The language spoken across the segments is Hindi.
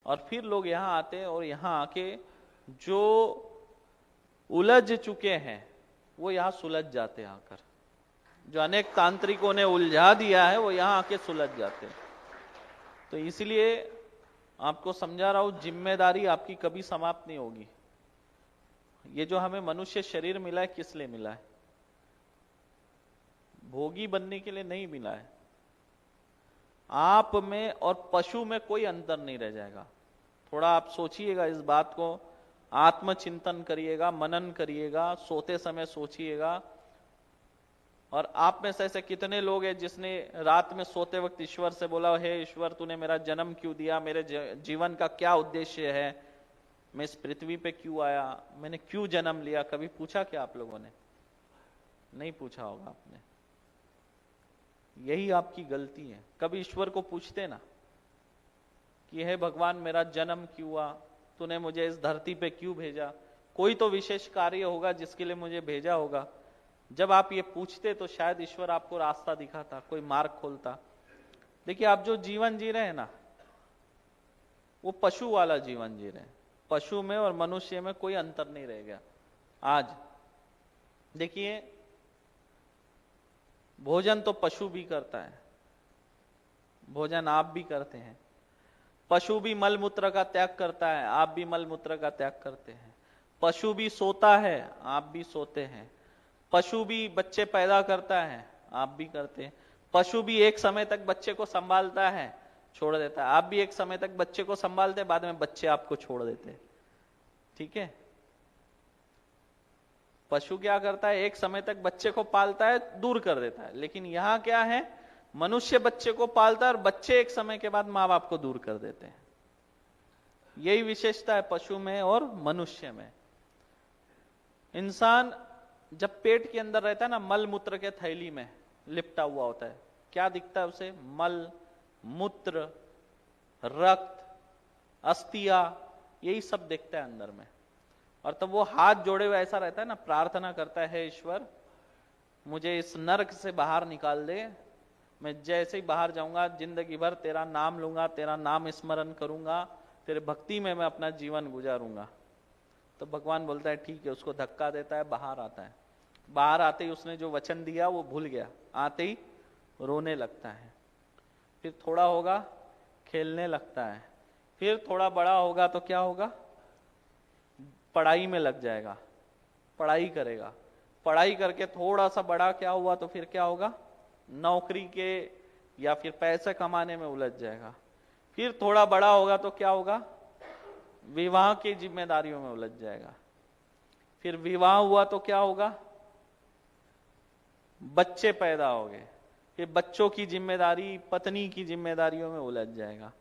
और फिर लोग यहाँ आते हैं और यहाँ आके जो उलझ चुके हैं वो यहाँ सुलझ जाते हैं आकर। जो अनेक तांत्रिकों ने उलझा दिया है वो यहाँ आके सुलझ जाते हैं। तो इसलिए आपको समझा रहा हूं, जिम्मेदारी आपकी कभी समाप्त नहीं होगी। ये जो हमें मनुष्य शरीर मिला है किस लिए मिला है? भोगी बनने के लिए नहीं मिला है। आप में और पशु में कोई अंतर नहीं रह जाएगा। थोड़ा आप सोचिएगा इस बात को, आत्मचिंतन करिएगा, मनन करिएगा, सोते समय सोचिएगा। और आप में से ऐसे कितने लोग हैं जिसने रात में सोते वक्त ईश्वर से बोला, हे ईश्वर तूने मेरा जन्म क्यों दिया, मेरे जीवन का क्या उद्देश्य है, मैं इस पृथ्वी पे क्यों आया, मैंने क्यों जन्म लिया? कभी पूछा क्या आप लोगों ने? नहीं पूछा होगा आपने। यही आपकी गलती है। कभी ईश्वर को पूछते ना कि हे भगवान मेरा जन्म क्यों हुआ, तूने मुझे इस धरती पे क्यों भेजा, कोई तो विशेष कार्य होगा जिसके लिए मुझे भेजा होगा। जब आप ये पूछते तो शायद ईश्वर आपको रास्ता दिखाता, कोई मार्ग खोलता। देखिए आप जो जीवन जी रहे हैं ना, वो पशु वाला जीवन जी रहे हैं। पशु में और मनुष्य में कोई अंतर नहीं रह गया। आज देखिए भोजन तो पशु भी करता है, भोजन आप भी करते हैं। पशु भी मल मूत्र का त्याग करता है, आप भी मल मूत्र का त्याग करते हैं। पशु भी सोता है, आप भी सोते हैं। पशु भी बच्चे पैदा करता है, आप भी करते हैं। पशु भी एक समय तक बच्चे को संभालता है, छोड़ देता है। आप भी एक समय तक बच्चे को संभालते हैं, बाद में बच्चे आपको छोड़ देते हैं। ठीक है? पशु क्या करता है, एक समय तक बच्चे को पालता है, दूर कर देता है। लेकिन यहां क्या है, मनुष्य बच्चे को पालता है और बच्चे एक समय के बाद माँ बाप को दूर कर देते हैं। यही विशेषता है पशु में और मनुष्य में। इंसान जब पेट के अंदर रहता है ना, मल मूत्र के थैली में लिपटा हुआ होता है, क्या दिखता है उसे? मल, मूत्र, रक्त, अस्थिया, यही सब दिखता है अंदर में। और तब वो हाथ जोड़े हुए ऐसा रहता है ना, प्रार्थना करता है, ईश्वर मुझे इस नरक से बाहर निकाल दे। मैं जैसे ही बाहर जाऊंगा जिंदगी भर तेरा नाम लूंगा, तेरा नाम स्मरण करूंगा, तेरे भक्ति में मैं अपना जीवन गुजारूंगा। तो भगवान बोलता है ठीक है, उसको धक्का देता है, बाहर आता है। बाहर आते ही उसने जो वचन दिया वो भूल गया, आते ही रोने लगता है। फिर थोड़ा होगा खेलने लगता है। फिर थोड़ा बड़ा होगा तो क्या होगा? पढ़ाई में लग जाएगा, पढ़ाई करेगा। पढ़ाई करके थोड़ा सा बड़ा क्या हुआ तो फिर क्या होगा? नौकरी के या फिर पैसे कमाने में उलझ जाएगा। फिर थोड़ा बड़ा होगा तो क्या होगा? विवाह की जिम्मेदारियों में उलझ जाएगा। फिर विवाह हुआ तो क्या होगा? बच्चे पैदा हो गए, फिर बच्चों की जिम्मेदारी, पत्नी की जिम्मेदारियों में उलझ जाएगा।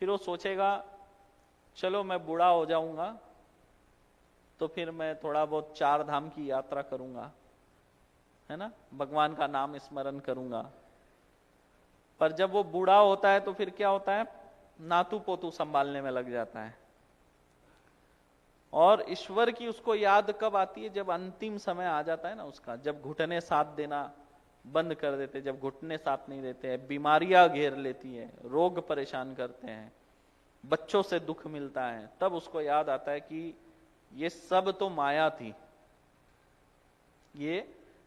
फिर वो सोचेगा चलो मैं बूढ़ा हो जाऊंगा तो फिर मैं थोड़ा बहुत 4 धाम की यात्रा करूंगा, है ना, भगवान का नाम स्मरण करूंगा। पर जब वो बूढ़ा होता है तो फिर क्या होता है? नातू पोतू संभालने में लग जाता है। और ईश्वर की उसको याद कब आती है? जब अंतिम समय आ जाता है ना उसका, जब घुटने साथ देना बंद कर देते, जब घुटने साथ नहीं देते हैं, बीमारियां घेर लेती है, रोग परेशान करते हैं, बच्चों से दुख मिलता है, तब उसको याद आता है कि ये सब तो माया थी, ये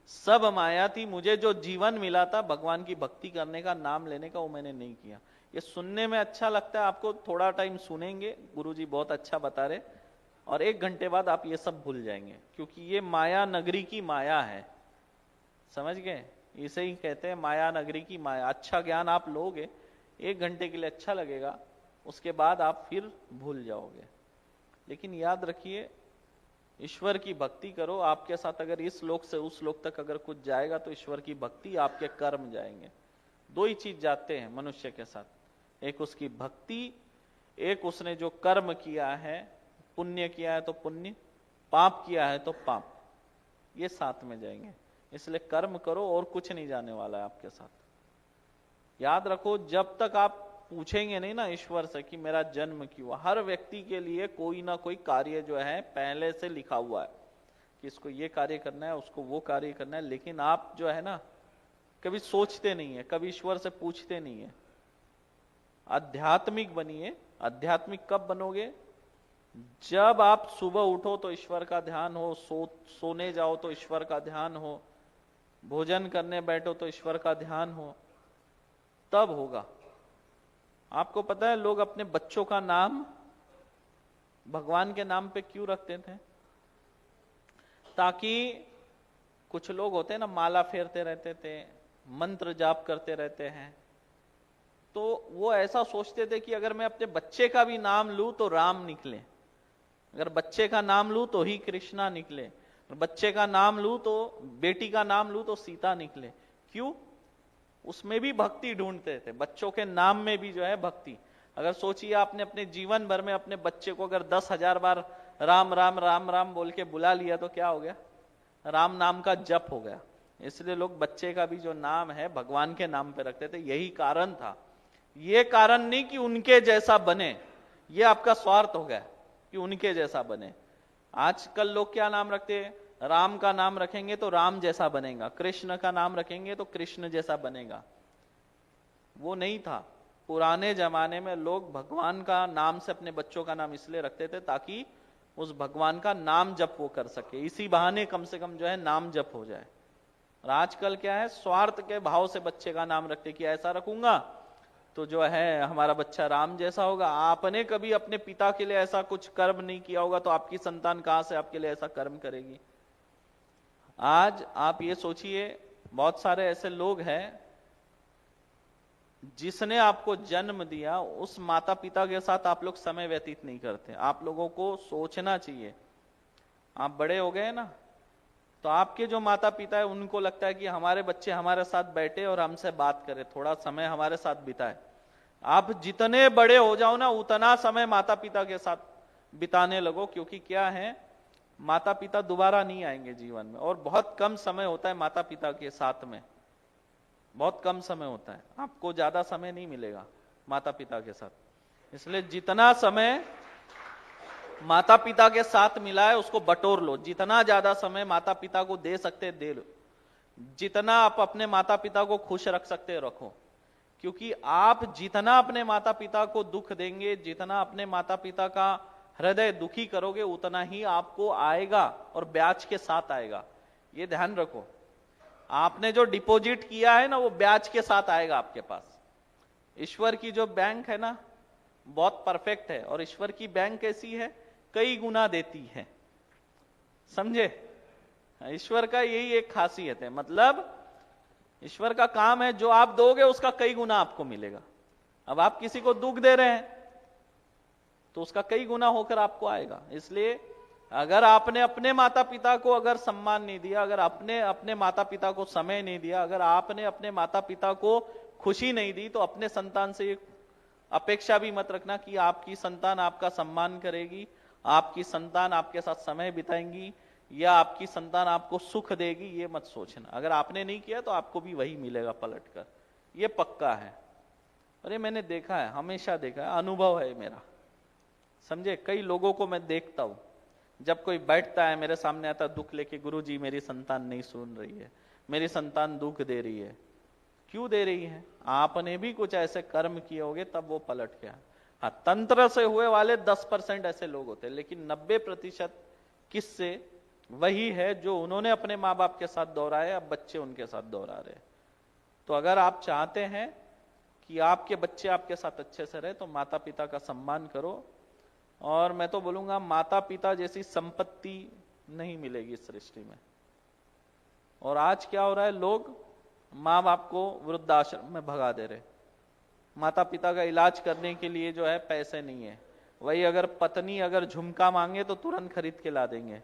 सब माया थी। मुझे जो जीवन मिला था भगवान की भक्ति करने का, नाम लेने का, वो मैंने नहीं किया। ये सुनने में अच्छा लगता है आपको, थोड़ा टाइम सुनेंगे, गुरुजी बहुत अच्छा बता रहे, और 1 घंटे बाद आप ये सब भूल जाएंगे, क्योंकि ये माया नगरी की माया है। समझ गए? इसे ही कहते हैं माया नगरी की माया। अच्छा ज्ञान आप लोगे, 1 घंटे के लिए अच्छा लगेगा, उसके बाद आप फिर भूल जाओगे। लेकिन याद रखिए, ईश्वर की भक्ति करो। आपके साथ अगर इस लोक से उस लोक तक अगर कुछ जाएगा तो ईश्वर की भक्ति, आपके कर्म जाएंगे। 2 ही चीज जाते हैं मनुष्य के साथ, एक उसकी भक्ति, एक उसने जो कर्म किया है, पुण्य किया है तो पुण्य, पाप किया है तो पाप, ये साथ में जाएंगे। इसलिए कर्म करो, और कुछ नहीं जाने वाला है आपके साथ। याद रखो, जब तक आप पूछेंगे नहीं ना ईश्वर से कि मेरा जन्म क्यों, हर व्यक्ति के लिए कोई ना कोई कार्य जो है पहले से लिखा हुआ है कि इसको ये कार्य करना है, उसको वो कार्य करना है। लेकिन आप जो है ना कभी सोचते नहीं है, कभी ईश्वर से पूछते नहीं है। आध्यात्मिक बनिए, आध्यात्मिक कब बनोगे? जब आप सुबह उठो तो ईश्वर का ध्यान हो, सोने जाओ तो ईश्वर का ध्यान हो, भोजन करने बैठो तो ईश्वर का ध्यान हो, तब होगा। आपको पता है लोग अपने बच्चों का नाम भगवान के नाम पे क्यों रखते थे? ताकि कुछ लोग होते हैं ना, माला फेरते रहते थे, मंत्र जाप करते रहते हैं, तो वो ऐसा सोचते थे कि अगर मैं अपने बच्चे का भी नाम लूं तो राम निकले, अगर बच्चे का नाम लूं तो ही कृष्णा निकले, बच्चे का नाम लूं तो, बेटी का नाम लूं तो सीता निकले। क्यों? उसमें भी भक्ति ढूंढते थे, बच्चों के नाम में भी जो है भक्ति। अगर सोचिए आपने अपने जीवन भर में अपने बच्चे को अगर 10,000 बार राम राम राम राम बोल के बुला लिया तो क्या हो गया? राम नाम का जप हो गया। इसलिए लोग बच्चे का भी जो नाम है भगवान के नाम पे रखते थे, यही कारण था। ये कारण नहीं कि उनके जैसा बने, ये आपका स्वार्थ हो गया कि उनके जैसा बने। आजकल लोग क्या नाम रखते हैं? राम का नाम रखेंगे तो राम जैसा बनेगा, कृष्ण का नाम रखेंगे तो कृष्ण जैसा बनेगा। वो नहीं था। पुराने जमाने में लोग भगवान का नाम से अपने बच्चों का नाम इसलिए रखते थे ताकि उस भगवान का नाम जप वो कर सके, इसी बहाने कम से कम जो है नाम जप हो जाए। और आजकल क्या है, स्वार्थ के भाव से बच्चे का नाम रखते कि ऐसा रखूंगा तो जो है हमारा बच्चा राम जैसा होगा। आपने कभी अपने पिता के लिए ऐसा कुछ कर्म नहीं किया होगा तो आपकी संतान कहां से आपके लिए ऐसा कर्म करेगी? आज आप ये सोचिए, बहुत सारे ऐसे लोग हैं जिसने आपको जन्म दिया, उस माता पिता के साथ आप लोग समय व्यतीत नहीं करते। आप लोगों को सोचना चाहिए, आप बड़े हो गए ना, तो आपके जो माता पिता है उनको लगता है कि हमारे बच्चे हमारे साथ बैठे और हमसे बात करें, थोड़ा समय हमारे साथ बिताए। आप जितने बड़े हो जाओ ना, उतना समय माता पिता के साथ बिताने लगो, क्योंकि क्या है, माता पिता दोबारा नहीं आएंगे जीवन में, और बहुत कम समय होता है माता पिता के साथ में, बहुत कम समय होता है, आपको ज्यादा समय नहीं मिलेगा माता पिता के साथ। इसलिए जितना समय माता पिता के साथ मिला है उसको बटोर लो, जितना ज्यादा समय माता पिता को दे सकते दे लो, जितना आप अपने माता पिता को खुश रख सकते रखो। क्योंकि आप जितना अपने माता पिता को दुख देंगे, जितना अपने माता पिता का हृदय दुखी करोगे, उतना ही आपको आएगा, और ब्याज के साथ आएगा। ये ध्यान रखो, आपने जो डिपॉजिट किया है ना वो ब्याज के साथ आएगा आपके पास। ईश्वर की जो बैंक है ना बहुत परफेक्ट है, और ईश्वर की बैंक कैसी है, कई गुना देती है, समझे? ईश्वर का यही एक खासियत है, मतलब ईश्वर का काम है जो आप दोगे उसका कई गुना आपको मिलेगा। अब आप किसी को दुख दे रहे हैं तो उसका कई गुना होकर आपको आएगा। इसलिए अगर आपने अपने माता पिता को अगर सम्मान नहीं दिया, अगर आपने अपने माता पिता को समय नहीं दिया, अगर आपने अपने माता पिता को खुशी नहीं दी, तो अपने संतान से अपेक्षा भी मत रखना कि आपकी संतान आपका सम्मान करेगी, आपकी संतान आपके साथ समय बिताएंगी, या आपकी संतान आपको सुख देगी। ये मत सोचना, अगर आपने नहीं किया तो आपको भी वही मिलेगा पलटकर, ये पक्का है। अरे मैंने देखा है, हमेशा देखा है, अनुभव है मेरा, समझे? कई लोगों को मैं देखता हूं, जब कोई बैठता है मेरे सामने आता दुख लेके, गुरुजी मेरी संतान नहीं सुन रही है, मेरी संतान दुख दे रही है। क्यों दे रही है? आपने भी कुछ ऐसे कर्म किए होंगे तब वो पलट गया। हाँ, तंत्र से हुए वाले 10% ऐसे लोग होते हैं, लेकिन 90% किससे? वही है जो उन्होंने अपने माँ बाप के साथ दोहराए, अब बच्चे उनके साथ दोहरा रहे। तो अगर आप चाहते हैं कि आपके बच्चे आपके साथ अच्छे से रहे तो माता पिता का सम्मान करो, और मैं तो बोलूंगा माता पिता जैसी संपत्ति नहीं मिलेगी इस सृष्टि में। और आज क्या हो रहा है, लोग माँ बाप को वृद्धाश्रम में भगा दे रहे, माता पिता का इलाज करने के लिए जो है पैसे नहीं है। वही अगर पत्नी अगर झुमका मांगे तो तुरंत खरीद के ला देंगे,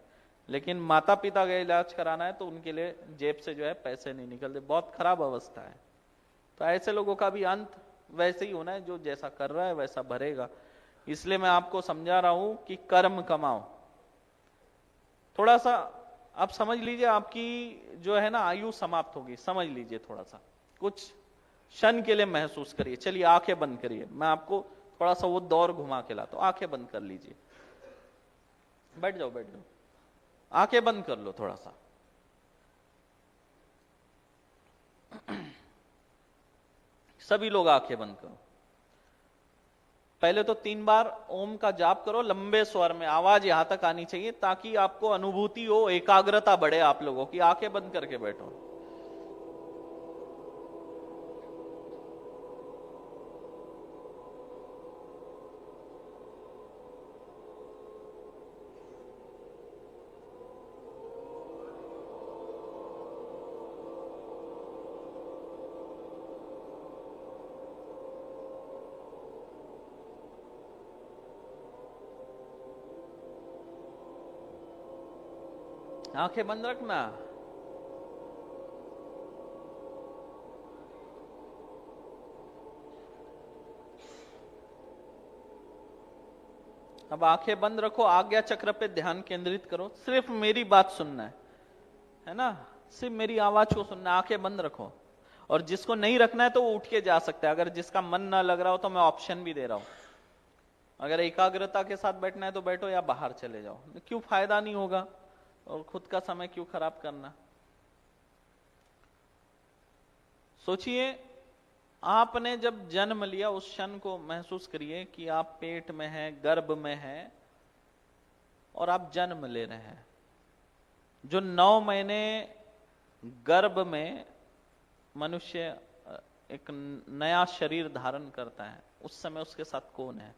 लेकिन माता पिता का इलाज कराना है तो उनके लिए जेब से जो है पैसे नहीं निकलते। बहुत खराब अवस्था है। तो ऐसे लोगों का भी अंत वैसे ही होना है, जो जैसा कर रहा है वैसा भरेगा। इसलिए मैं आपको समझा रहा हूं कि कर्म कमाओ। थोड़ा सा आप समझ लीजिए, आपकी जो है ना आयु समाप्त होगी, समझ लीजिए, थोड़ा सा कुछ क्षण के लिए महसूस करिए। चलिए आंखें बंद करिए, मैं आपको थोड़ा सा वो दौर घुमा के लाता हूं। आंखें बंद कर लीजिए, बैठ जाओ बैठ जाओ, आंखें बंद कर लो थोड़ा सा। सभी लोग आंखें बंद करो। पहले तो 3 बार ओम का जाप करो लंबे स्वर में, आवाज यहां तक आनी चाहिए ताकि आपको अनुभूति हो, एकाग्रता बढ़े आप लोगों की। आंखें बंद करके बैठो। आंखें बंद रखना। अब आंखें बंद रखो, आज्ञा चक्र पे ध्यान केंद्रित करो, सिर्फ मेरी बात सुनना है ना, सिर्फ मेरी आवाज को सुनना है। आंखें बंद रखो। और जिसको नहीं रखना है तो वो उठ के जा सकता है, अगर जिसका मन ना लग रहा हो तो मैं ऑप्शन भी दे रहा हूं। अगर एकाग्रता के साथ बैठना है तो बैठो या बाहर चले जाओ, क्यों फायदा नहीं होगा और खुद का समय क्यों खराब करना। सोचिए, आपने जब जन्म लिया उस क्षण को महसूस करिए कि आप पेट में हैं, गर्भ में हैं और आप जन्म ले रहे हैं। जो 9 महीने गर्भ में मनुष्य एक नया शरीर धारण करता है, उस समय उसके साथ कौन है?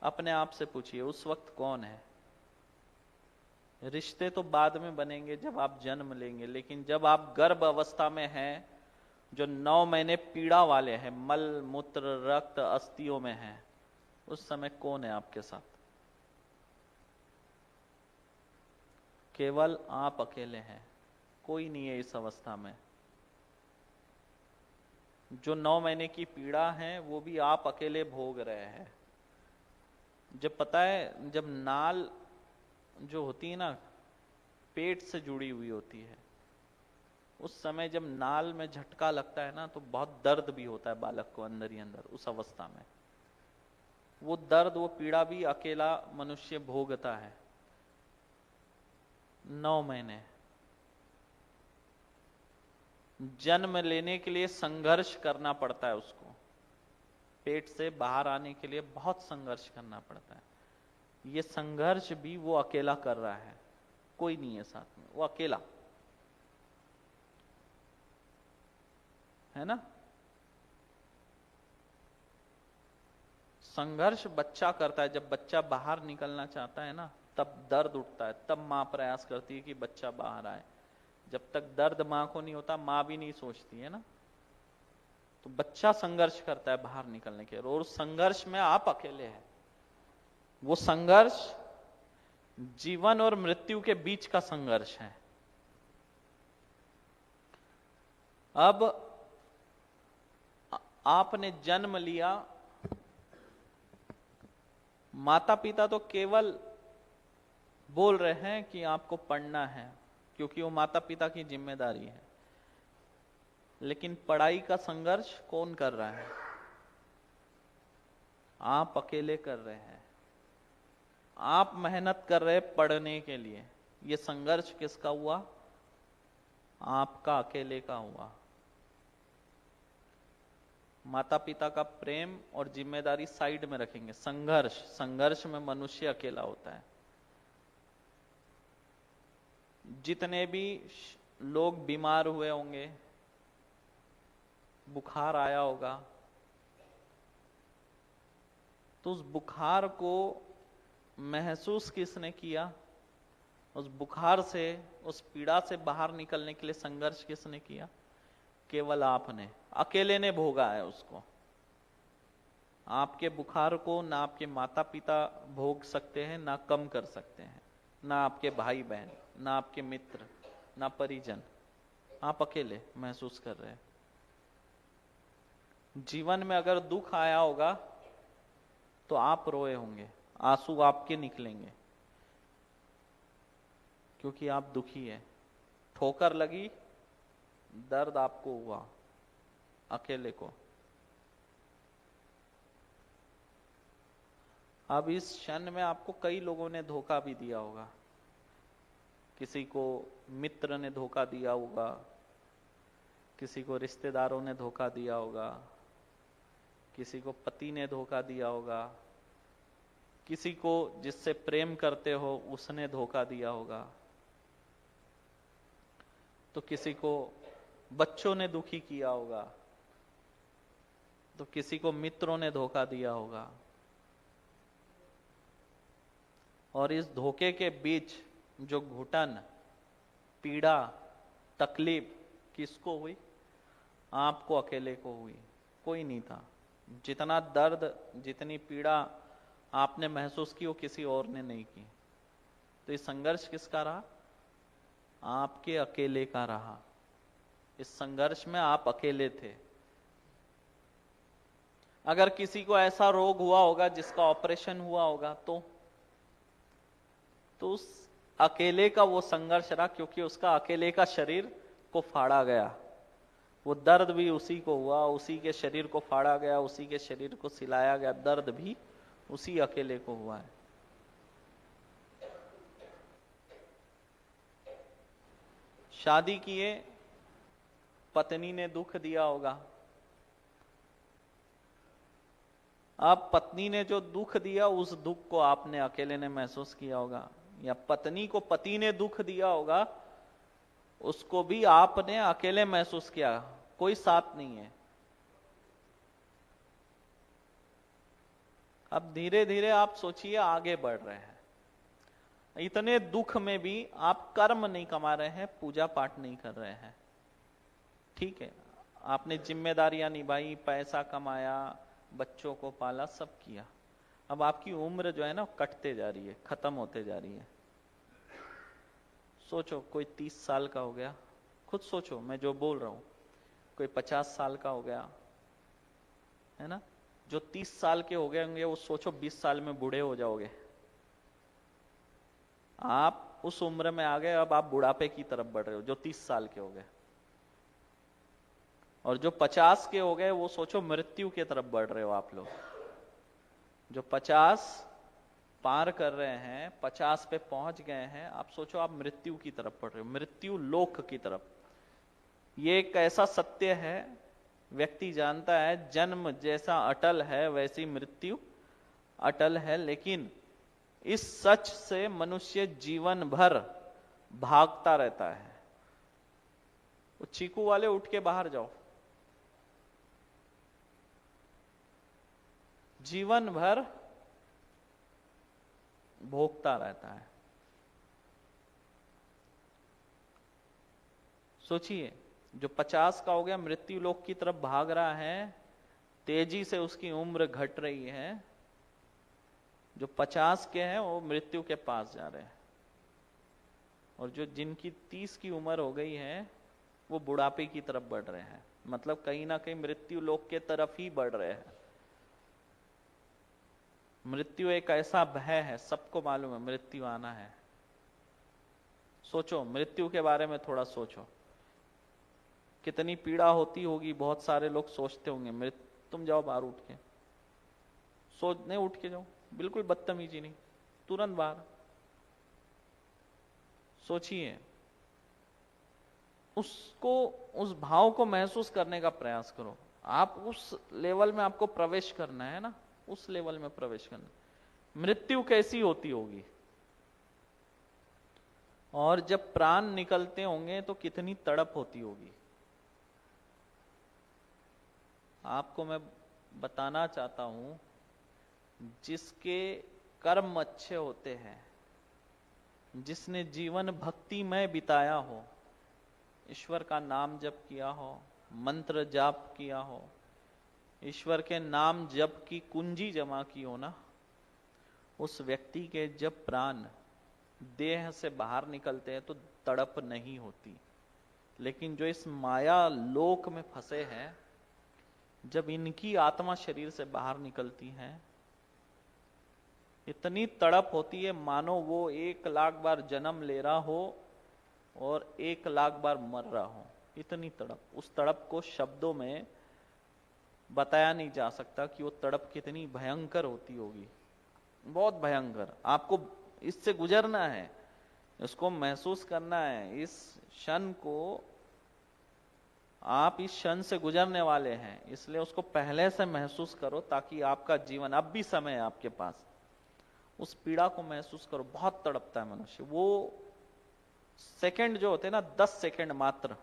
अपने आप से पूछिए, उस वक्त कौन है? रिश्ते तो बाद में बनेंगे जब आप जन्म लेंगे, लेकिन जब आप गर्भ अवस्था में हैं, जो 9 महीने पीड़ा वाले हैं, मल मूत्र रक्त अस्थियों में हैं, उस समय कौन है आपके साथ? केवल आप अकेले हैं, कोई नहीं है इस अवस्था में। जो 9 महीने की पीड़ा है वो भी आप अकेले भोग रहे हैं। जब पता है, जब नाल जो होती है ना, पेट से जुड़ी हुई होती है, उस समय जब नाल में झटका लगता है ना तो बहुत दर्द भी होता है बालक को अंदर ही अंदर। उस अवस्था में वो दर्द, वो पीड़ा भी अकेला मनुष्य भोगता है 9 महीने। जन्म लेने के लिए संघर्ष करना पड़ता है उसको, पेट से बाहर आने के लिए बहुत संघर्ष करना पड़ता है। ये संघर्ष भी वो अकेला कर रहा है, कोई नहीं है साथ में, वो अकेला है ना। संघर्ष बच्चा करता है, जब बच्चा बाहर निकलना चाहता है ना तब दर्द उठता है, तब मां प्रयास करती है कि बच्चा बाहर आए। जब तक दर्द मां को नहीं होता मां भी नहीं सोचती है ना। तो बच्चा संघर्ष करता है बाहर निकलने के, और उस संघर्ष में आप अकेले हैं। वो संघर्ष जीवन और मृत्यु के बीच का संघर्ष है। अब आपने जन्म लिया, माता पिता तो केवल बोल रहे हैं कि आपको पढ़ना है, क्योंकि वो माता पिता की जिम्मेदारी है। लेकिन पढ़ाई का संघर्ष कौन कर रहा है? आप अकेले कर रहे हैं। आप मेहनत कर रहे हैं पढ़ने के लिए। ये संघर्ष किसका हुआ? आपका अकेले का हुआ। माता पिता का प्रेम और जिम्मेदारी साइड में रखेंगे, संघर्ष में मनुष्य अकेला होता है। जितने भी लोग बीमार हुए होंगे, बुखार आया होगा, तो उस बुखार को महसूस किसने किया? उस बुखार से, उस पीड़ा से बाहर निकलने के लिए संघर्ष किसने किया? केवल आपने, अकेले ने भोगा है उसको। आपके बुखार को ना आपके माता पिता भोग सकते हैं, ना कम कर सकते हैं, ना आपके भाई बहन, ना आपके मित्र, ना परिजन। आप अकेले महसूस कर रहे हैं। जीवन में अगर दुख आया होगा तो आप रोए होंगे, आंसू आपके निकलेंगे, क्योंकि आप दुखी है। ठोकर लगी, दर्द आपको हुआ, अकेले को। अब इस क्षण में आपको कई लोगों ने धोखा भी दिया होगा। किसी को मित्र ने धोखा दिया होगा, किसी को रिश्तेदारों ने धोखा दिया होगा, किसी को पति ने धोखा दिया होगा, किसी को जिससे प्रेम करते हो उसने धोखा दिया होगा, तो किसी को बच्चों ने दुखी किया होगा, तो किसी को मित्रों ने धोखा दिया होगा। और इस धोखे के बीच जो घुटन, पीड़ा, तकलीफ किसको हुई? आपको अकेले को हुई, कोई नहीं था। जितना दर्द, जितनी पीड़ा आपने महसूस की वो किसी और ने नहीं की। तो ये संघर्ष किसका रहा? आपके अकेले का रहा। इस संघर्ष में आप अकेले थे। अगर किसी को ऐसा रोग हुआ होगा जिसका ऑपरेशन हुआ होगा तो उस अकेले का वो संघर्ष रहा, क्योंकि उसका अकेले का शरीर को फाड़ा गया। वो दर्द भी उसी को हुआ, उसी के शरीर को फाड़ा गया, उसी के शरीर को सिलाया गया, दर्द भी उसी अकेले को हुआ है। शादी किए, पत्नी ने दुख दिया होगा। अब पत्नी ने जो दुख दिया उस दुख को आपने अकेले ने महसूस किया होगा, या पत्नी को पति ने दुख दिया होगा उसको भी आपने अकेले महसूस किया, कोई साथ नहीं है। अब धीरे धीरे आप सोचिए आगे बढ़ रहे हैं। इतने दुख में भी आप कर्म नहीं कमा रहे हैं, पूजा पाठ नहीं कर रहे हैं। ठीक है, आपने जिम्मेदारियां निभाई, पैसा कमाया, बच्चों को पाला, सब किया। अब आपकी उम्र जो है ना कटते जा रही है, खत्म होते जा रही है। सोचो कोई 30 साल का हो गया, खुद सोचो मैं जो बोल रहा हूं, कोई 50 साल का हो गया है ना। जो 30 साल के हो गए होंगे वो सोचो 20 साल में बूढ़े हो जाओगे। आप उस उम्र में आ गए, अब आप बुढ़ापे की तरफ बढ़ रहे हो, जो 30 साल के हो गए। और जो 50 के हो गए वो सोचो मृत्यु की तरफ बढ़ रहे हो आप लोग। जो 50 पार कर रहे हैं, 50 पे पहुंच गए हैं, आप सोचो आप मृत्यु की तरफ बढ़ रहे हो, मृत्यु लोक की तरफ। ये एक ऐसा सत्य है, व्यक्ति जानता है जन्म जैसा अटल है वैसी मृत्यु अटल है, लेकिन इस सच से मनुष्य जीवन भर भागता रहता है। वो चीकू वाले उठ के बाहर जाओ, जीवन भर भोगता रहता है। सोचिए, जो 50 का हो गया मृत्यु लोक की तरफ भाग रहा है, तेजी से उसकी उम्र घट रही है। जो 50 के हैं वो मृत्यु के पास जा रहे हैं, और जो जिनकी 30 की उम्र हो गई है वो बुढ़ापे की तरफ बढ़ रहे हैं। मतलब कहीं ना कहीं मृत्यु लोक के तरफ ही बढ़ रहे हैं। मृत्यु एक ऐसा भय है, सबको मालूम है मृत्यु आना है। सोचो मृत्यु के बारे में थोड़ा सोचो, कितनी पीड़ा होती होगी। बहुत सारे लोग सोचते होंगे मृत्यु, तुम जाओ बाहर उठ के, सोचने उठ के जाओ, बिल्कुल बदतमीजी नहीं, तुरंत बाहर। सोचिए, उसको, उस भाव को महसूस करने का प्रयास करो। आप उस लेवल में आपको प्रवेश करना है ना, उस लेवल में प्रवेश करना। मृत्यु कैसी होती होगी, और जब प्राण निकलते होंगे तो कितनी तड़प होती होगी। आपको मैं बताना चाहता हूं, जिसके कर्म अच्छे होते हैं, जिसने जीवन भक्तिमय बिताया हो, ईश्वर का नाम जप किया हो, मंत्र जाप किया हो, ईश्वर के नाम जप की कुंजी जमा की हो ना, उस व्यक्ति के जब प्राण देह से बाहर निकलते हैं तो तड़प नहीं होती। लेकिन जो इस माया लोक में फंसे हैं, जब इनकी आत्मा शरीर से बाहर निकलती है, इतनी तड़प होती है मानो वो 1,00,000 बार जन्म ले रहा हो और 1,00,000 बार मर रहा हो। इतनी तड़प, उस तड़प को शब्दों में बताया नहीं जा सकता कि वो तड़प कितनी भयंकर होती होगी। बहुत भयंकर। आपको इससे गुजरना है, इसको महसूस करना है, इस क्षण को आप इस क्षण से गुजरने वाले हैं, इसलिए उसको पहले से महसूस करो, ताकि आपका जीवन, अब भी समय है आपके पास, उस पीड़ा को महसूस करो। बहुत तड़पता है मनुष्य। वो सेकंड जो होते हैं ना, 10 सेकंड मात्र,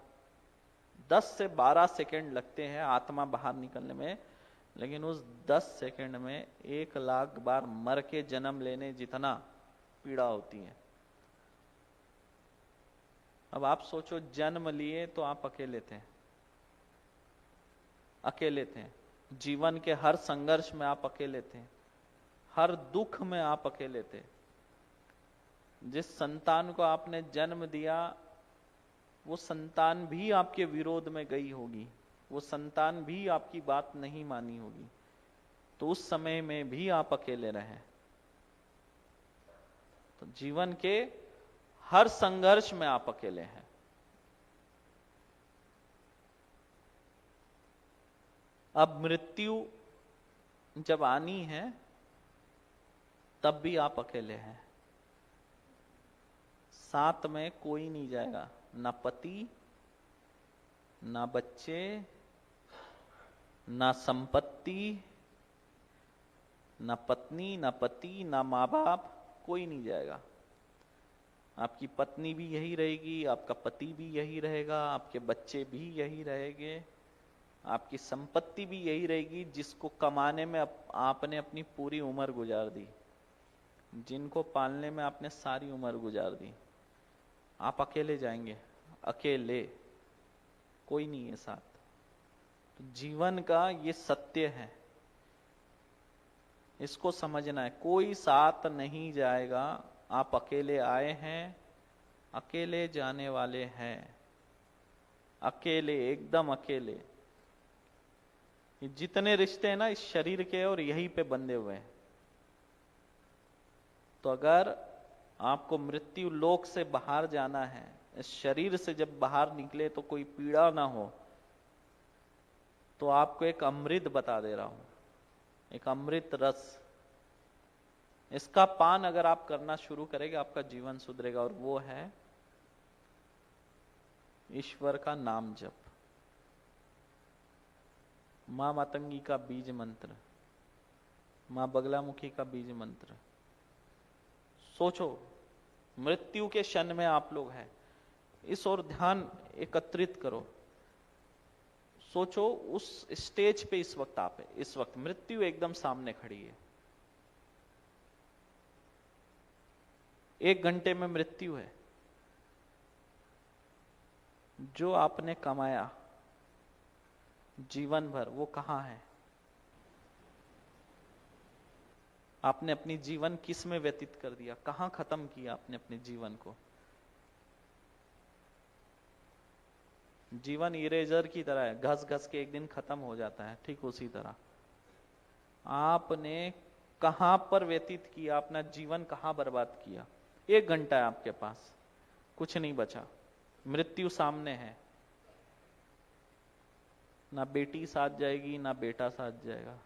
10 से 12 सेकंड लगते हैं आत्मा बाहर निकलने में, लेकिन उस 10 सेकंड में 1,00,000 बार मर के जन्म लेने जितना पीड़ा होती है। अब आप सोचो, जन्म लिए तो आप अकेले थे, अकेले थे, जीवन के हर संघर्ष में आप अकेले थे, हर दुख में आप अकेले थे। जिस संतान को आपने जन्म दिया, वो संतान भी आपके विरोध में गई होगी, वो संतान भी आपकी बात नहीं मानी होगी, तो उस समय में भी आप अकेले रहे। तो जीवन के हर संघर्ष में आप अकेले हैं। अब मृत्यु जब आनी है, तब भी आप अकेले हैं। साथ में कोई नहीं जाएगा, ना पति, ना बच्चे, ना संपत्ति, ना पत्नी, ना पति, ना माँ बाप, कोई नहीं जाएगा। आपकी पत्नी भी यही रहेगी, आपका पति भी यही रहेगा, आपके बच्चे भी यही रहेंगे, आपकी संपत्ति भी यही रहेगी, जिसको कमाने में आपने अपनी पूरी उम्र गुजार दी, जिनको पालने में आपने सारी उम्र गुजार दी। आप अकेले जाएंगे, अकेले, कोई नहीं है साथ। तो जीवन का ये सत्य है, इसको समझना है। कोई साथ नहीं जाएगा, आप अकेले आए हैं, अकेले जाने वाले हैं, अकेले, एकदम अकेले। ये जितने रिश्ते हैं ना इस शरीर के, और यहीं पे बंधे हुए हैं। तो अगर आपको मृत्यु लोक से बाहर जाना है, इस शरीर से जब बाहर निकले तो कोई पीड़ा ना हो, तो आपको एक अमृत बता दे रहा हूं, एक अमृत रस। इसका पान अगर आप करना शुरू करेंगे, आपका जीवन सुधरेगा, और वो है ईश्वर का नाम जप। मां मातंगी का बीज मंत्र, मां बगलामुखी का बीज मंत्र। सोचो, मृत्यु के क्षण में आप लोग हैं, इस ओर ध्यान एकत्रित करो। सोचो उस स्टेज पे इस वक्त आप है, इस वक्त मृत्यु एकदम सामने खड़ी है। 1 घंटे में मृत्यु है। जो आपने कमाया जीवन भर, वो कहां है? आपने अपनी जीवन किस में व्यतीत कर दिया? कहां खत्म किया आपने अपने जीवन को? जीवन इरेजर की तरह है, घस घस के एक दिन खत्म हो जाता है। ठीक उसी तरह आपने कहां पर व्यतीत किया अपना जीवन, कहां बर्बाद किया? 1 घंटा है आपके पास, कुछ नहीं बचा, मृत्यु सामने है। ना बेटी साथ जाएगी, ना बेटा साथ जाएगा,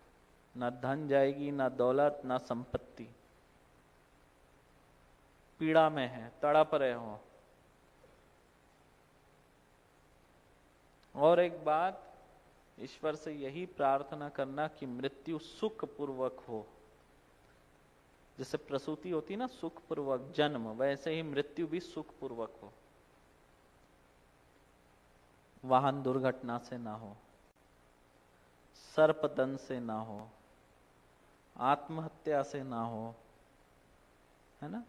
ना धन जाएगी, ना दौलत, ना संपत्ति। पीड़ा में है, तड़प रहे हो। और एक बात, ईश्वर से यही प्रार्थना करना कि मृत्यु सुख पूर्वक हो। जैसे प्रसूति होती ना सुख पूर्वक, जन्म, वैसे ही मृत्यु भी सुख पूर्वक हो। वाहन दुर्घटना से ना हो, सर्पदंश से ना हो, आत्महत्या से ना हो, है ना,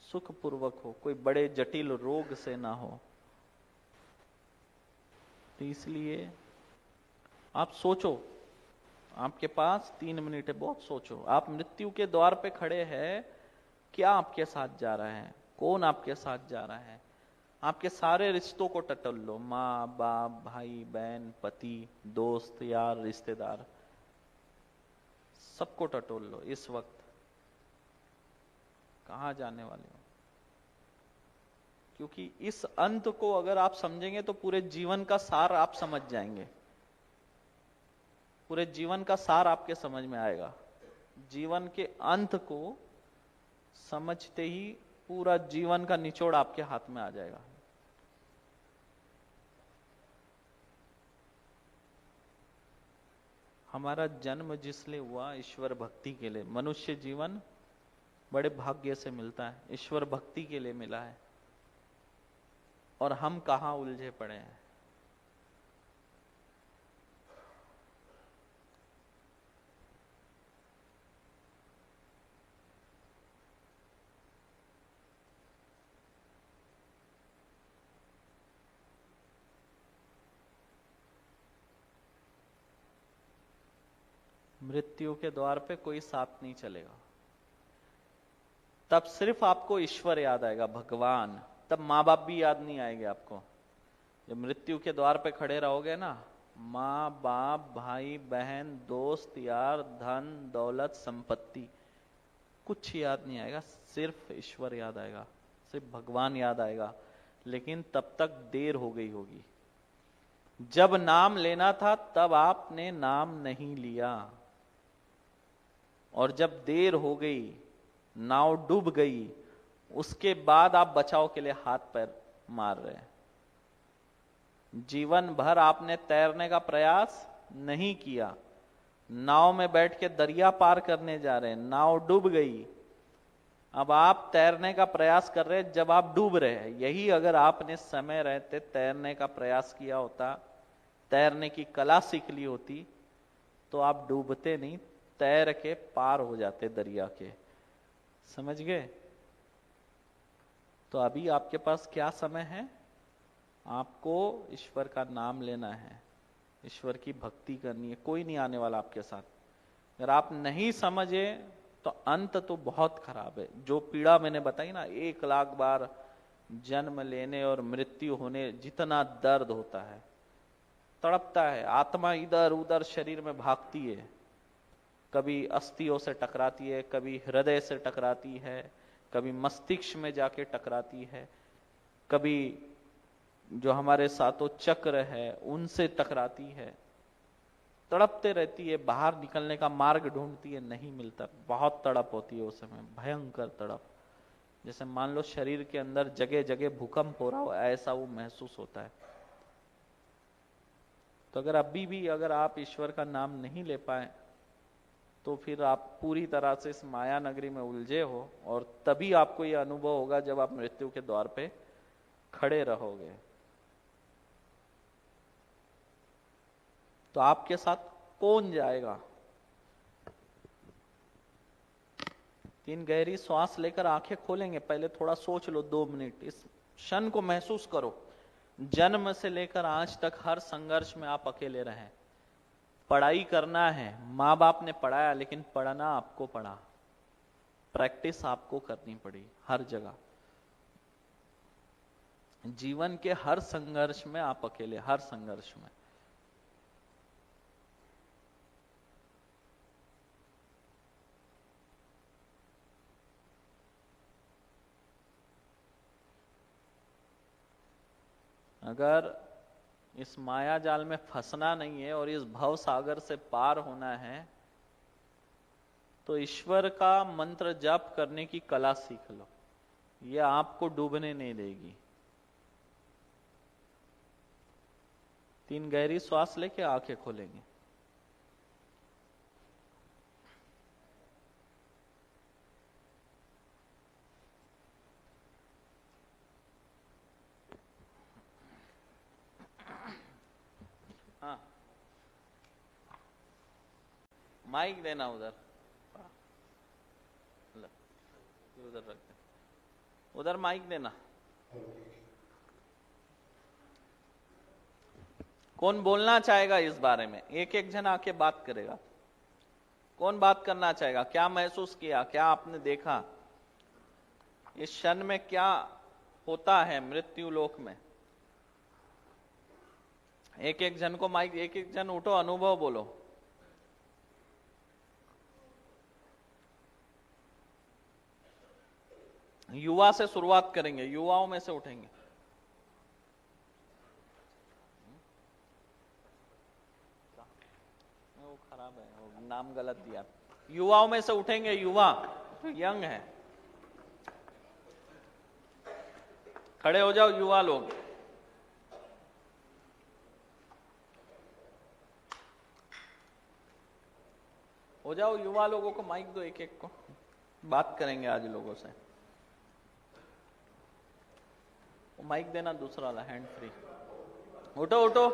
सुख पूर्वक हो, कोई बड़े जटिल रोग से ना हो। तो इसलिए आप सोचो, आपके पास 3 मिनट है, बहुत सोचो। आप मृत्यु के द्वार पे खड़े हैं, क्या आपके साथ जा रहा है? कौन आपके साथ जा रहा है? आपके सारे रिश्तों को टटोल लो, माँ बाप, भाई बहन, पति, दोस्त, यार, रिश्तेदार, सबको टटोल लो। इस वक्त कहाँ जाने वाले हो? क्योंकि इस अंत को अगर आप समझेंगे तो पूरे जीवन का सार आप समझ जाएंगे, पूरे जीवन का सार आपके समझ में आएगा। जीवन के अंत को समझते ही पूरा जीवन का निचोड़ आपके हाथ में आ जाएगा। हमारा जन्म जिसलिए हुआ ईश्वर भक्ति के लिए। मनुष्य जीवन बड़े भाग्य से मिलता है, ईश्वर भक्ति के लिए मिला है। और हम कहां उलझे पड़े हैं। मृत्यु के द्वार पे कोई साथ नहीं चलेगा। तब सिर्फ आपको ईश्वर याद आएगा, भगवान। तब माँ बाप भी याद नहीं आएंगे आपको। जब मृत्यु के द्वार पे खड़े रहोगे ना, माँ बाप, भाई बहन, दोस्त यार, धन दौलत संपत्ति कुछ याद नहीं आएगा, सिर्फ ईश्वर याद आएगा, सिर्फ भगवान याद आएगा। लेकिन तब तक देर हो गई होगी। जब नाम लेना था तब आपने नाम नहीं लिया, और जब देर हो गई, नाव डूब गई, उसके बाद आप बचाव के लिए हाथ पैर मार रहे हैं। जीवन भर आपने तैरने का प्रयास नहीं किया, नाव में बैठ के दरिया पार करने जा रहे हैं, नाव डूब गई, अब आप तैरने का प्रयास कर रहे हैं जब आप डूब रहे हैं। यही अगर आपने समय रहते तैरने का प्रयास किया होता, तैरने की कला सीख ली होती, तो आप डूबते नहीं, तैर के पार हो जाते दरिया के। समझ गए? तो अभी आपके पास क्या समय है? आपको ईश्वर का नाम लेना है, ईश्वर की भक्ति करनी है। कोई नहीं आने वाला आपके साथ। अगर आप नहीं समझे तो अंत तो बहुत खराब है। जो पीड़ा मैंने बताई ना, 1,00,000 बार जन्म लेने और मृत्यु होने जितना दर्द होता है, तड़पता है, आत्मा इधर उधर शरीर में भागती है, कभी अस्थियों से टकराती है, कभी हृदय से टकराती है, कभी मस्तिष्क में जाके टकराती है, कभी जो हमारे सातों चक्र है उनसे टकराती है, तड़पते रहती है, बाहर निकलने का मार्ग ढूंढती है, नहीं मिलता। बहुत तड़प होती है उस समय, भयंकर तड़प। जैसे मान लो शरीर के अंदर जगह जगह भूकंप हो रहा हो, ऐसा वो महसूस होता है। तो अगर अभी भी अगर आप ईश्वर का नाम नहीं ले पाए, तो फिर आप पूरी तरह से इस माया नगरी में उलझे हो, और तभी आपको यह अनुभव होगा जब आप मृत्यु के द्वार पे खड़े रहोगे। तो आपके साथ कौन जाएगा? 3 गहरी श्वास लेकर आंखें खोलेंगे। पहले थोड़ा सोच लो 2 मिनट, इस क्षण को महसूस करो। जन्म से लेकर आज तक हर संघर्ष में आप अकेले रहे। पढ़ाई करना है, माँ बाप ने पढ़ाया, लेकिन पढ़ना आपको पड़ा, प्रैक्टिस आपको करनी पड़ी हर जगह। जीवन के हर संघर्ष में आप अकेले, हर संघर्ष में। अगर इस माया जाल में फंसना नहीं है और इस भव सागर से पार होना है, तो ईश्वर का मंत्र जप करने की कला सीख लो। ये आपको डूबने नहीं देगी। 3 गहरी श्वास लेके आंखें खोलेंगे। हाँ, माइक देना उधर, उधर रख दे, उधर माइक देना। कौन बोलना चाहेगा इस बारे में? एक एक जन आके बात करेगा। कौन बात करना चाहेगा? क्या महसूस किया, क्या आपने देखा, इस क्षण में क्या होता है मृत्यु लोक में? एक एक जन को माइक, एक एक जन उठो, अनुभव बोलो। युवा से शुरुआत करेंगे, युवाओं में से उठेंगे। वो खराब है, वो नाम गलत दिया। युवाओं में से उठेंगे, युवा यंग है। खड़े हो जाओ युवा लोग। हो जाओ, युवा लोगों को माइक दो, एक एक को बात करेंगे आज लोगों से। माइक देना दूसरा वाला, हैंड फ्री। उठो उठो,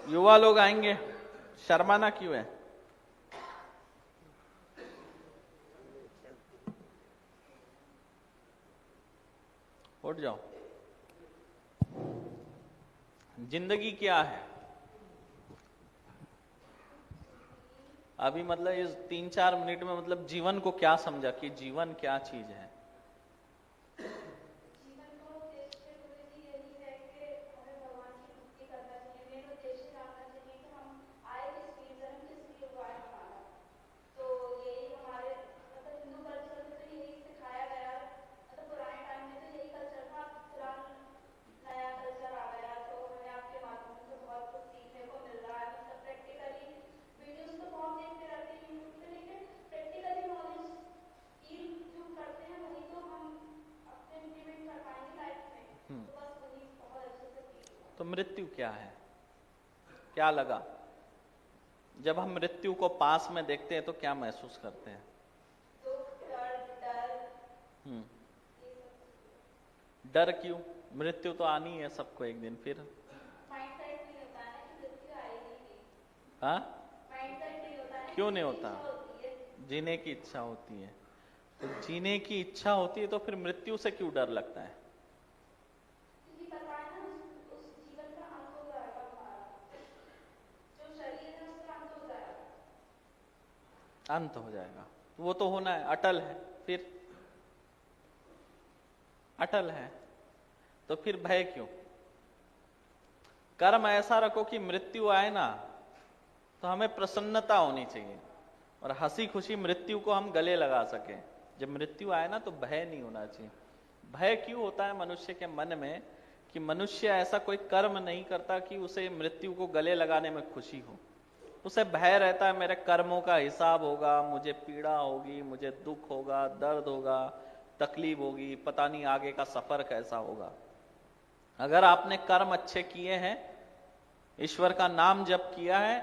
युवा लोग आएंगे, शर्माना क्यों है? उठ जाओ। जिंदगी क्या है? अभी मतलब इस 3-4 मिनट में मतलब जीवन को क्या समझा कि जीवन क्या चीज है? तो मृत्यु क्या है? क्या लगा जब हम मृत्यु को पास में देखते हैं तो क्या महसूस करते हैं? डर क्यों? मृत्यु तो आनी है सबको एक दिन। फिर हाँ, क्यों नहीं होता? जीने की इच्छा होती है। तो जीने की इच्छा होती है तो फिर मृत्यु से क्यों डर लगता है? अंत हो जाएगा, वो तो होना है, अटल है। फिर अटल है तो फिर भय क्यों? कर्म ऐसा रखो कि मृत्यु आए ना तो हमें प्रसन्नता होनी चाहिए और हंसी खुशी मृत्यु को हम गले लगा सके। जब मृत्यु आए ना तो भय नहीं होना चाहिए। भय क्यों होता है मनुष्य के मन में? कि मनुष्य ऐसा कोई कर्म नहीं करता कि उसे मृत्यु को गले लगाने में खुशी हो। उसे भय रहता है मेरे कर्मों का हिसाब होगा, मुझे पीड़ा होगी, मुझे दुख होगा, दर्द होगा, तकलीफ होगी, पता नहीं आगे का सफर कैसा होगा। अगर आपने कर्म अच्छे किए हैं, ईश्वर का नाम जप किया है,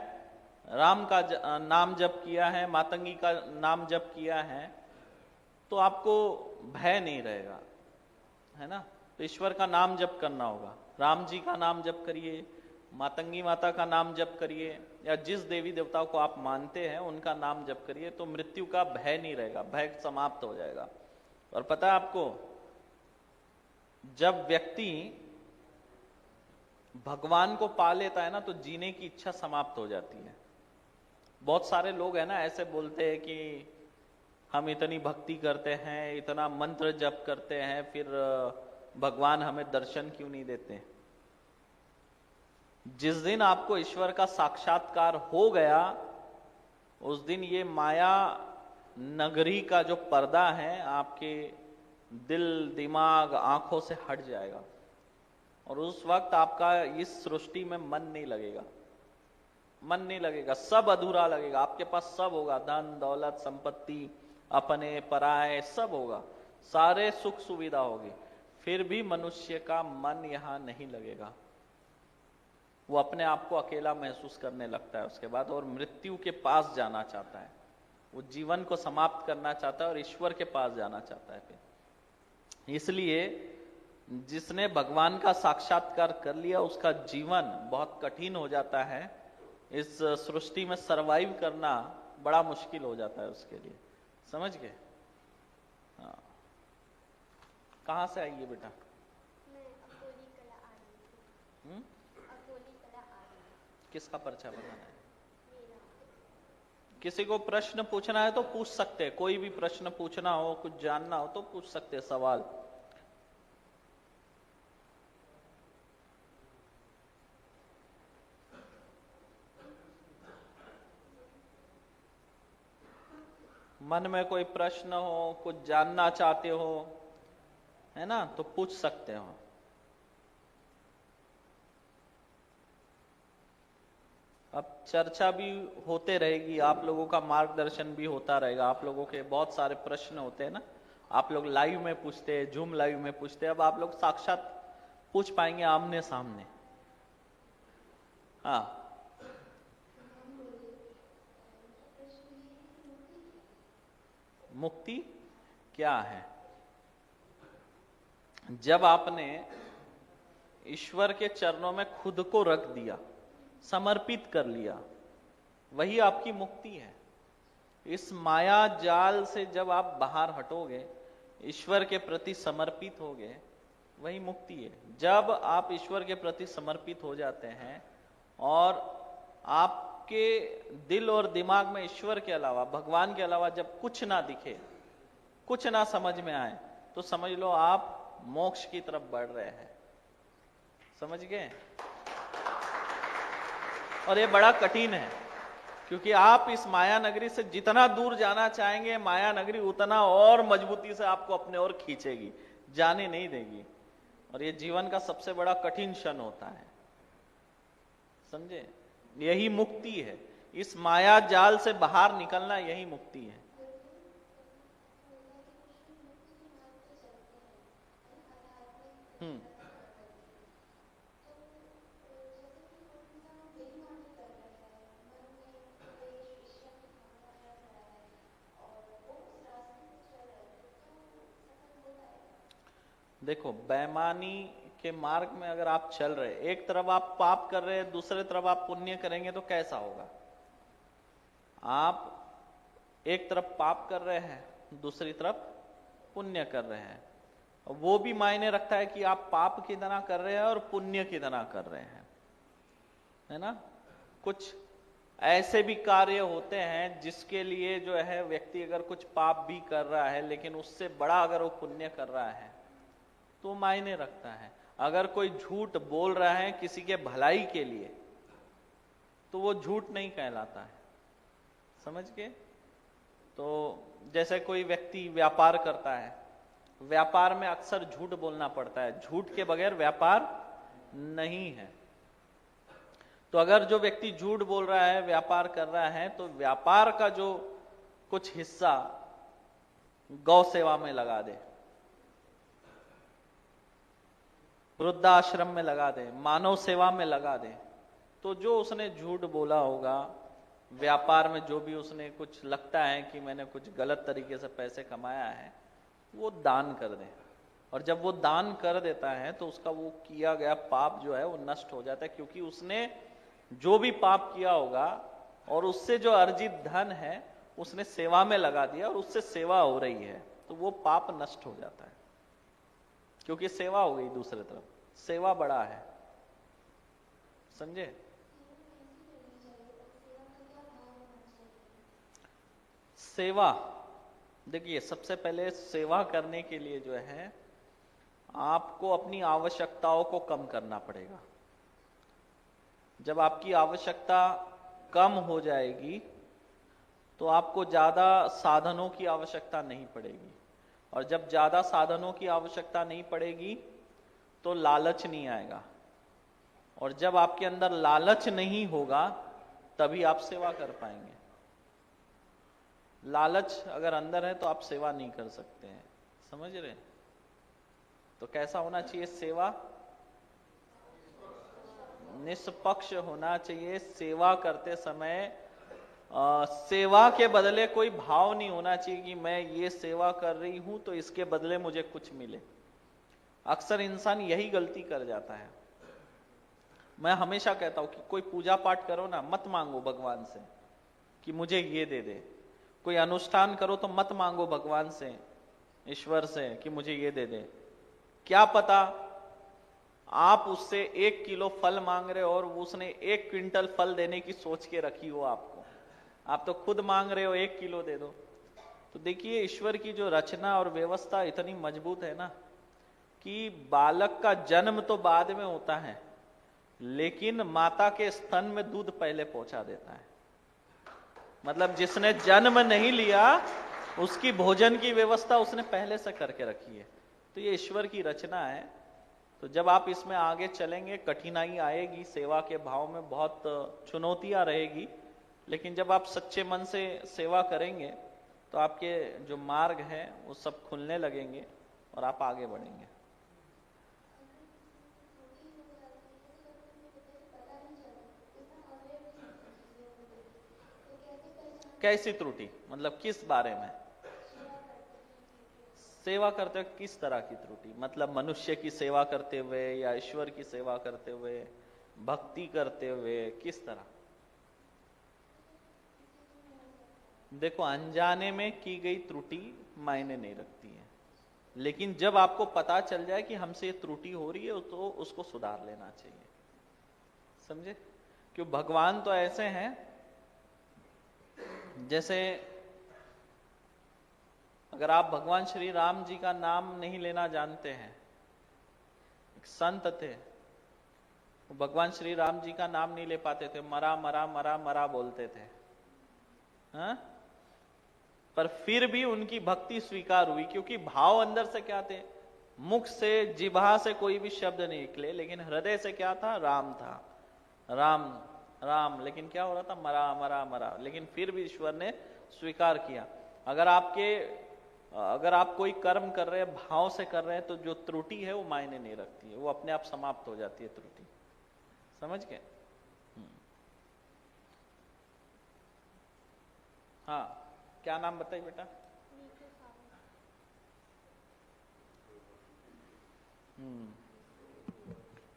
राम का नाम जप किया है, मातंगी का नाम जप किया है, तो आपको भय नहीं रहेगा, है ना? तो ईश्वर का नाम जप करना होगा। राम जी का नाम जप करिए, मातंगी माता का नाम जप करिए, या जिस देवी देवताओं को आप मानते हैं उनका नाम जप करिए, तो मृत्यु का भय नहीं रहेगा, भय समाप्त हो जाएगा। और पता है आपको, जब व्यक्ति भगवान को पा लेता है ना तो जीने की इच्छा समाप्त हो जाती है। बहुत सारे लोग है ना ऐसे बोलते हैं कि हम इतनी भक्ति करते हैं, इतना मंत्र जप करते हैं, फिर भगवान हमें दर्शन क्यों नहीं देते? जिस दिन आपको ईश्वर का साक्षात्कार हो गया, उस दिन ये माया नगरी का जो पर्दा है आपके दिल, दिमाग, आंखों से हट जाएगा और उस वक्त आपका इस सृष्टि में मन नहीं लगेगा। मन नहीं लगेगा, सब अधूरा लगेगा। आपके पास सब होगा, धन दौलत संपत्ति, अपने पराये सब होगा, सारे सुख सुविधा होगी, फिर भी मनुष्य का मन यहां नहीं लगेगा। वो अपने आप को अकेला महसूस करने लगता है उसके बाद, और मृत्यु के पास जाना चाहता है। वो जीवन को समाप्त करना चाहता है और ईश्वर के पास जाना चाहता है। फिर इसलिए जिसने भगवान का साक्षात्कार कर लिया उसका जीवन बहुत कठिन हो जाता है। इस सृष्टि में सरवाइव करना बड़ा मुश्किल हो जाता है उसके लिए। समझ गए? हाँ। कहाँ से आई है बेटा? मैं अकोली कला आ रही हूँ। अकोली कला आ रही हूँ। किसका पर्चा बनाना है? मेरा। किसी को प्रश्न पूछना है तो पूछ सकते हैं, कोई भी प्रश्न पूछना हो, कुछ जानना हो तो पूछ सकते हैं सवाल। मन में कोई प्रश्न हो, कुछ जानना चाहते हो, है ना, तो पूछ सकते हो। अब चर्चा भी होते रहेगी, आप लोगों का मार्गदर्शन भी होता रहेगा। आप लोगों के बहुत सारे प्रश्न होते हैं ना, आप लोग लाइव में पूछते हैं, जूम लाइव में पूछते हैं, अब आप लोग साक्षात पूछ पाएंगे आमने सामने। हाँ, मुक्ति क्या है? जब आपने ईश्वर के चरणों में खुद को रख दिया, समर्पित कर लिया, वही आपकी मुक्ति है। इस माया जाल से जब आप बाहर हटोगे, ईश्वर के प्रति समर्पित होगे, वही मुक्ति है। जब आप ईश्वर के प्रति समर्पित हो जाते हैं और आपके दिल और दिमाग में ईश्वर के अलावा, भगवान के अलावा जब कुछ ना दिखे, कुछ ना समझ में आए, तो समझ लो आप मोक्ष की तरफ बढ़ रहे हैं। समझ गए? और ये बड़ा कठिन है, क्योंकि आप इस माया नगरी से जितना दूर जाना चाहेंगे, माया नगरी उतना और मजबूती से आपको अपने ओर खींचेगी, जाने नहीं देगी। और ये जीवन का सबसे बड़ा कठिन क्षण होता है, समझे? यही मुक्ति है। इस माया जाल से बाहर निकलना, यही मुक्ति है। देखो, बेईमानी के मार्ग में अगर आप चल रहे, एक तरफ आप पाप कर रहे हैं, दूसरे तरफ आप पुण्य करेंगे, तो कैसा होगा? आप एक तरफ पाप कर रहे हैं, दूसरी तरफ पुण्य कर रहे हैं। वो भी मायने रखता है कि आप पाप कितना कर रहे हैं और पुण्य कितना कर रहे हैं, है ना? कुछ ऐसे भी कार्य होते हैं जिसके लिए जो है व्यक्ति अगर कुछ पाप भी कर रहा है, लेकिन उससे बड़ा अगर वो पुण्य कर रहा है तो मायने रखता है। अगर कोई झूठ बोल रहा है किसी के भलाई के लिए, तो वो झूठ नहीं कहलाता है। समझ गए? तो जैसे कोई व्यक्ति व्यापार करता है, व्यापार में अक्सर झूठ बोलना पड़ता है, झूठ के बगैर व्यापार नहीं है। तो अगर जो व्यक्ति झूठ बोल रहा है, व्यापार कर रहा है, तो व्यापार का जो कुछ हिस्सा गौ सेवा में लगा दे, वृद्धाश्रम में लगा दे, मानव सेवा में लगा दे, तो जो उसने झूठ बोला होगा, व्यापार में जो भी उसने कुछ लगता है कि मैंने कुछ गलत तरीके से पैसे कमाया है, वो दान कर दे। और जब वो दान कर देता है तो उसका वो किया गया पाप जो है वो नष्ट हो जाता है, क्योंकि उसने जो भी पाप किया होगा और उससे जो अर्जित धन है उसने सेवा में लगा दिया और उससे सेवा हो रही है, तो वो पाप नष्ट हो जाता है, क्योंकि सेवा हो गई। दूसरे तरफ सेवा बड़ा है, समझे? सेवा, देखिए, सबसे पहले सेवा करने के लिए जो है आपको अपनी आवश्यकताओं को कम करना पड़ेगा। जब आपकी आवश्यकता कम हो जाएगी तो आपको ज्यादा साधनों की आवश्यकता नहीं पड़ेगी, और जब ज्यादा साधनों की आवश्यकता नहीं पड़ेगी तो लालच नहीं आएगा, और जब आपके अंदर लालच नहीं होगा तभी आप सेवा कर पाएंगे। लालच अगर अंदर है तो आप सेवा नहीं कर सकते हैं, समझ रहे? तो कैसा होना चाहिए सेवा? निष्पक्ष होना चाहिए। सेवा करते समय सेवा के बदले कोई भाव नहीं होना चाहिए कि मैं ये सेवा कर रही हूं तो इसके बदले मुझे कुछ मिले। अक्सर इंसान यही गलती कर जाता है। मैं हमेशा कहता हूं कि कोई पूजा पाठ करो ना, मत मांगो भगवान से कि मुझे ये दे दे। कोई अनुष्ठान करो तो मत मांगो भगवान से, ईश्वर से कि मुझे ये दे दे। क्या पता आप उससे 1 किलो फल मांग रहे हो और उसने 1 क्विंटल फल देने की सोच के रखी हो आपको, आप तो खुद मांग रहे हो 1 किलो दे दो। तो देखिए, ईश्वर की जो रचना और व्यवस्था इतनी मजबूत है ना कि बालक का जन्म तो बाद में होता है, लेकिन माता के स्तन में दूध पहले पहुंचा देता है। मतलब जिसने जन्म नहीं लिया उसकी भोजन की व्यवस्था उसने पहले से करके रखी है। तो ये ईश्वर की रचना है। तो जब आप इसमें आगे चलेंगे, कठिनाई आएगी, सेवा के भाव में बहुत चुनौतियां रहेगी, लेकिन जब आप सच्चे मन से सेवा करेंगे तो आपके जो मार्ग हैं वो सब खुलने लगेंगे और आप आगे बढ़ेंगे। कैसी त्रुटि? मतलब किस बारे में? सेवा करते हुए किस तरह की त्रुटि? मतलब मनुष्य की सेवा करते हुए या ईश्वर की सेवा करते हुए, भक्ति करते हुए, किस तरह? देखो, अनजाने में की गई त्रुटि मायने नहीं रखती है, लेकिन जब आपको पता चल जाए कि हमसे ये त्रुटि हो रही है तो उसको सुधार लेना चाहिए। समझे? क्यों? भगवान तो ऐसे हैं, जैसे अगर आप भगवान श्री राम जी का नाम नहीं लेना जानते हैं, एक संत थे, भगवान श्री राम जी का नाम नहीं ले पाते थे, मरा मरा मरा मरा बोलते थे, हाँ? पर फिर भी उनकी भक्ति स्वीकार हुई, क्योंकि भाव अंदर से क्या थे? मुख से, जिह्वा से कोई भी शब्द नहीं निकले, लेकिन हृदय से क्या था? राम था, राम राम। लेकिन क्या हो रहा था? मरा मरा मरा। लेकिन फिर भी ईश्वर ने स्वीकार किया। अगर आप कोई कर्म कर रहे हैं, भाव से कर रहे हैं, तो जो त्रुटि है वो मायने नहीं रखती है, वो अपने आप समाप्त हो जाती है त्रुटि। समझ गए? हाँ, क्या नाम बताइए बेटा? नीतू सावंत।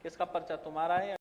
किसका पर्चा? तुम्हारा है या